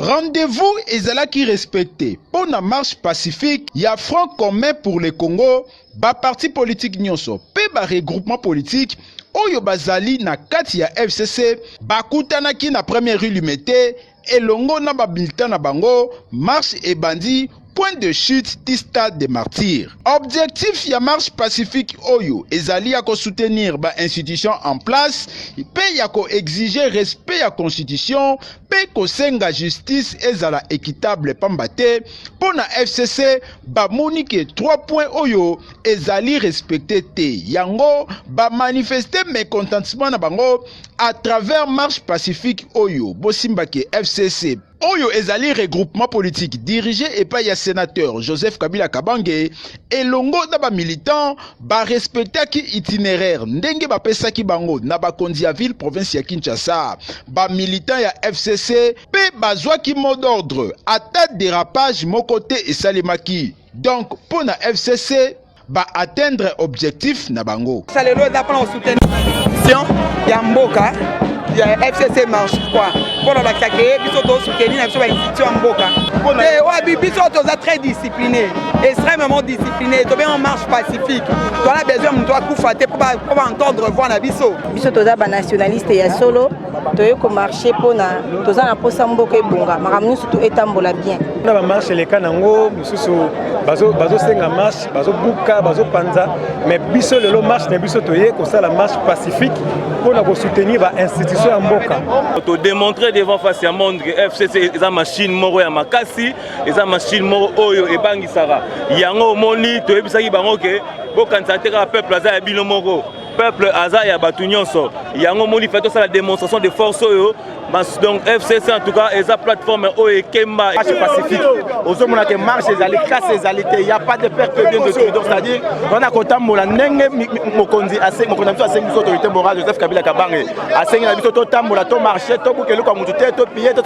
Rendez-vous ezalaki respecté pour la marche pacifique. Il y a Front commun pour le Congo, ba parti politique nyonso, pe ba regroupement politique. Oyo bazali na kati ya FCC bakutanaki na première rue Limete elongo na ba militant na bango marche et bandi point de chute du stade des martyrs. Objectif ya marche pacifique oyo ezali ya ko soutenir ba institution en place pe ya ko exiger respect ya constitution pe ko senga justice ezala équitable pambate pour na FCC ba monike 3 points oyo ezali respecté te yango ba manifester mécontentement na bango à travers marche pacifique oyo bosimbaki FCC oyo ezali regroupement politique dirigé et par ya sénateur Joseph Kabila Kabange elongo na ba militant ba respectaki itinéraire ndenge ba pesaki bango na ba kondi ya ville province ya Kinshasa ba militant ya FCC pe bazwaki mot d'ordre ata dérapage mokote esalemaki donc pour na FCC ba atteindre objectif na bango salelo za pa soutenir ya mboka ya FCC marche quoi pour la créer biso to soutenir na biso ba institution mboka et ouais biso to za très discipliné extrêmement discipliné to bien en marche pacifique to la besoin mto akufa te pour entendre voix na biso to za ba nationaliste ya solo to yeko marcher pona to za na posa mboka ebunga makamnu surtout etambola bien na ba marche le kanango mususu bazo senga marche bazo buka bazo panza mais biso lelo marche na biso to yeko sala marche pacifique pour na soutenir ba institution ya mboka to démontrer devant face ya monde que FCC eza machine moko ya makasi eza machine moko oyo ebangisaka yango moni to yebisaki bango ke bokanisa te ka peuple aza ya bino moko peuple aza ya batu nyonso yango moni fait ça la démonstration de force oyo donc FCC en tout cas eza plateforme oyo ekemba marche pacifique ozomona ke marche ezali classe ezalité il y a pas de perte de bien de tout donc c'est-à-dire on a kotambola ndenge mokonzi ase mokonzi biso asengi biso autorité morale Joseph Kabila Kabange asengi na biso to tambola to marcher to bukelu kwa mutu te to pied to